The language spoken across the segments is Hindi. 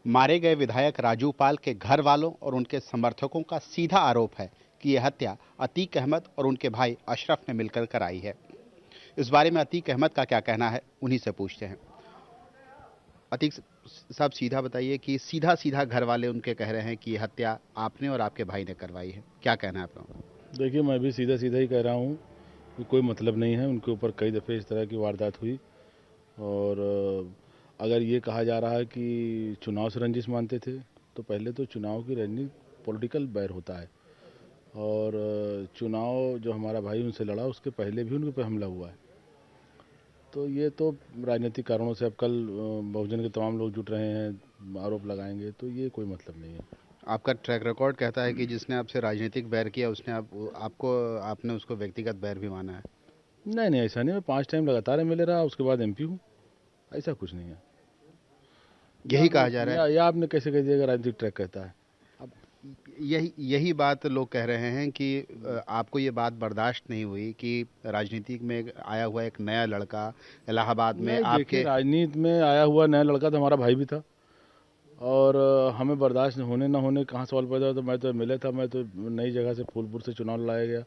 मारे गए विधायक राजू पाल के घर वालों और उनके समर्थकों का सीधा आरोप है कि यह हत्या अतीक अहमद और उनके भाई अशरफ ने मिलकर कराई है। इस बारे में अतीक अहमद का क्या कहना है, उन्हीं से पूछते हैं। अतीक साहब, सीधा बताइए कि सीधा सीधा घर वाले उनके कह रहे हैं कि यह हत्या आपने और आपके भाई ने करवाई है, क्या कहना है आप लोगों का? देखिए, मैं भी सीधा सीधा ही कह रहा हूँ कि कोई मतलब नहीं है। उनके ऊपर कई दफ़े इस तरह की वारदात हुई और अगर ये कहा जा रहा है कि चुनाव से रंजिश मानते थे, तो पहले तो चुनाव की रणनीति पॉलिटिकल बैर होता है और चुनाव जो हमारा भाई उनसे लड़ा उसके पहले भी उनके ऊपर हमला हुआ है। तो ये तो राजनीतिक कारणों से अब कल बहुजन के तमाम लोग जुट रहे हैं, आरोप लगाएंगे, तो ये कोई मतलब नहीं है। आपका ट्रैक रिकॉर्ड कहता है कि जिसने आपसे राजनीतिक बैर किया उसने आपने उसको व्यक्तिगत बैर भी माना है। नहीं नहीं, ऐसा नहीं। मैं 5 टाइम लगातार एमएलए रहा, उसके बाद एमपी हूँ। ऐसा कुछ नहीं है। यही कहा जा रहा है। या आपने कैसे कह दिया राजनीतिक ट्रैक कहता है? अब यही यही बात लोग कह रहे हैं कि आपको ये बात बर्दाश्त नहीं हुई कि राजनीति में आया हुआ एक नया लड़का इलाहाबाद में नहीं, देखिए, आपके। राजनीति में आया हुआ नया लड़का तो हमारा भाई भी था और हमें बर्दाश्त होने ना होने कहाँ सवाल पैदा हो। तो मैं तो एमएलए था, मैं तो नई जगह से फूलपुर से चुनाव लड़ाया गया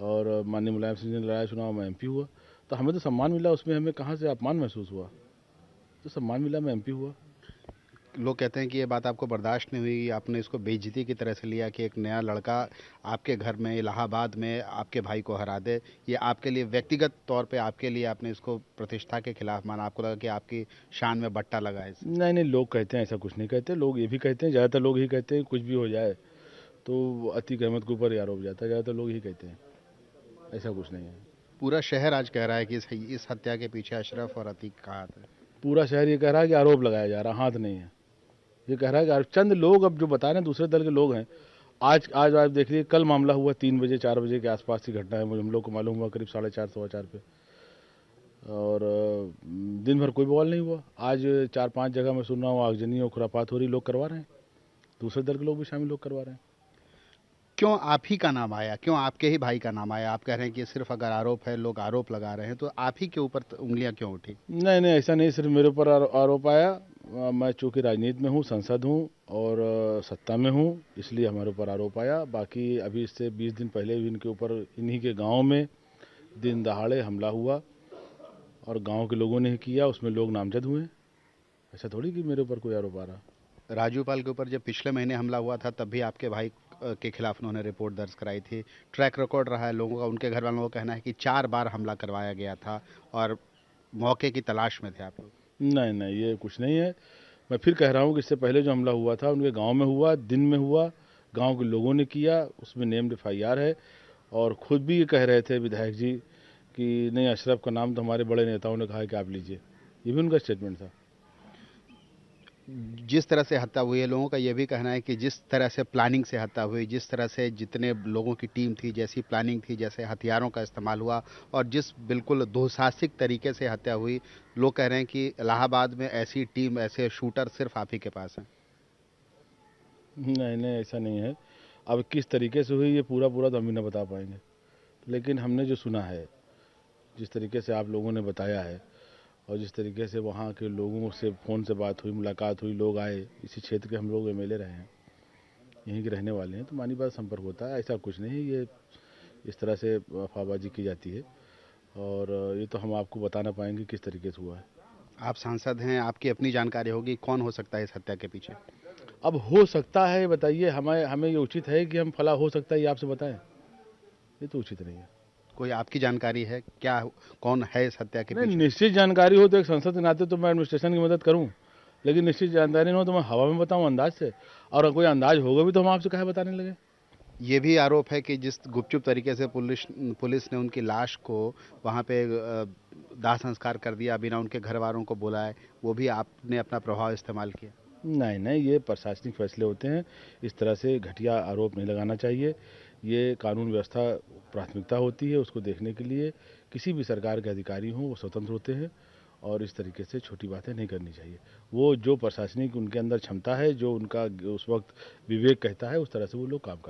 और माननीय मुलायम सिंह जी ने लड़ाया चुनाव, में एमपी हुआ। तो हमें तो सम्मान मिला, उसमें हमें कहाँ से अपमान महसूस हुआ? तो सम्मान मिला, मैं एमपी हुआ। लोग कहते हैं कि ये बात आपको बर्दाश्त नहीं हुई, आपने इसको बेइज्जती की तरह से लिया कि एक नया लड़का आपके घर में इलाहाबाद में आपके भाई को हरा दे। ये आपके लिए व्यक्तिगत तौर पे आपके लिए आपने इसको प्रतिष्ठा के खिलाफ माना, आपको लगा कि आपकी शान में बट्टा लगा है इससे। नहीं नहीं, लोग कहते हैं, ऐसा कुछ नहीं कहते। लोग ये भी कहते हैं, ज़्यादातर लोग ही कहते हैं कुछ भी हो जाए तो अतीक अहमद के ऊपर ही आरोप जाता है। ज़्यादातर लोग ही कहते हैं, ऐसा कुछ नहीं है। पूरा शहर आज कह रहा है कि इस हत्या के पीछे अशरफ और अतीक का हाथ है। पूरा शहर ये कह रहा है कि आरोप लगाया जा रहा, हाथ नहीं है। ये कह रहा है कि चंद लोग अब जो बता रहे हैं दूसरे दल के लोग हैं। आज आज आप देख लीजिए, कल मामला हुआ 3 बजे 4 बजे के आसपास की घटना है। मुझे हम लोग को मालूम हुआ करीब 4:30 4 पे और दिन भर कोई बवाल नहीं हुआ। आज 4-5 जगह मैं सुन रहा हूँ आगजनी और खुरापात हो रही, लोग करवा रहे हैं। दूसरे दल के लोग भी शामिल लोग करवा रहे हैं। क्यों आप ही का नाम आया, क्यों आपके ही भाई का नाम आया? आप कह रहे हैं कि सिर्फ अगर आरोप है, लोग आरोप लगा रहे हैं, तो आप ही के ऊपर उंगलियां क्यों उठी? नहीं नहीं, ऐसा नहीं, सिर्फ मेरे ऊपर आरोप आया। मैं चूँकि राजनीति में हूँ, संसद हूँ और सत्ता में हूँ, इसलिए हमारे ऊपर आरोप आया। बाकी अभी इससे 20 दिन पहले भी इनके ऊपर इन्हीं के गांव में दिन दहाड़े हमला हुआ और गांव के लोगों ने ही किया, उसमें लोग नामजद हुए। ऐसा थोड़ी कि मेरे ऊपर कोई आरोप आ रहा। राजू पाल के ऊपर जब पिछले महीने हमला हुआ था तब भी आपके भाई के खिलाफ उन्होंने रिपोर्ट दर्ज कराई थी। ट्रैक रिकॉर्ड रहा है लोगों का, उनके घर वालों का कहना है कि 4 बार हमला करवाया गया था और मौके की तलाश में थे आप लोग। नहीं नहीं, ये कुछ नहीं है। मैं फिर कह रहा हूँ कि इससे पहले जो हमला हुआ था उनके गांव में हुआ, दिन में हुआ, गांव के लोगों ने किया, उसमें नेम्ड एफआईआर है। और खुद भी ये कह रहे थे विधायक जी कि नहीं, अशरफ का नाम तो हमारे बड़े नेताओं ने कहा है कि आप लीजिए। ये भी उनका स्टेटमेंट था। जिस तरह से हत्या हुई है, लोगों का यह भी कहना है कि जिस तरह से प्लानिंग से हत्या हुई, जिस तरह से जितने लोगों की टीम थी, जैसी प्लानिंग थी, जैसे हथियारों का इस्तेमाल हुआ और जिस बिल्कुल दुस्साहसिक तरीके से हत्या हुई, लोग कह रहे हैं कि इलाहाबाद में ऐसी टीम, ऐसे शूटर सिर्फ आप ही के पास हैं। नहीं नहीं, ऐसा नहीं है। अब किस तरीके से हुई ये पूरा पूरा तो हम भी ना बता पाएंगे, लेकिन हमने जो सुना है, जिस तरीके से आप लोगों ने बताया है और जिस तरीके से वहाँ के लोगों से फ़ोन से बात हुई, मुलाकात हुई, लोग आए, इसी क्षेत्र के हम लोग एमएलए रहे हैं, यहीं के रहने वाले हैं, तो मानी बात संपर्क होता है। ऐसा कुछ नहीं है, ये इस तरह से अफवाहबाजी की जाती है और ये तो हम आपको बता ना पाएंगे किस तरीके से हुआ है। आप सांसद हैं, आपकी अपनी जानकारी होगी, कौन हो सकता है इस हत्या के पीछे? अब हो सकता है बताइए, हमें हमें ये उचित है कि हम फला हो सकता है ये आपसे बताएं? ये तो उचित नहीं है। कोई आपकी जानकारी है क्या, कौन है इस हत्या के नहीं, पीछे? निश्चित जानकारी हो तो एक संसद के नाते तो मैं एडमिनिस्ट्रेशन की मदद करूं, लेकिन निश्चित जानकारी नहीं हो तो मैं हवा में बताऊं अंदाज से। और अगर कोई अंदाज होगा भी तो हम आपसे कहे बताने लगे। ये भी आरोप है कि जिस गुपचुप तरीके से पुलिस पुलिस ने उनकी लाश को वहां पे दाह संस्कार कर दिया बिना उनके घर वालों को बुलाए, वो भी आपने अपना प्रभाव इस्तेमाल किया। नहीं नहीं, ये प्रशासनिक फैसले होते हैं। इस तरह से घटिया आरोप नहीं लगाना चाहिए। ये कानून व्यवस्था प्राथमिकता होती है, उसको देखने के लिए किसी भी सरकार के अधिकारी हों वो स्वतंत्र होते हैं और इस तरीके से छोटी बातें नहीं करनी चाहिए। वो जो प्रशासनिक उनके अंदर क्षमता है, जो उनका उस वक्त विवेक कहता है, उस तरह से वो लोग काम करते हैं।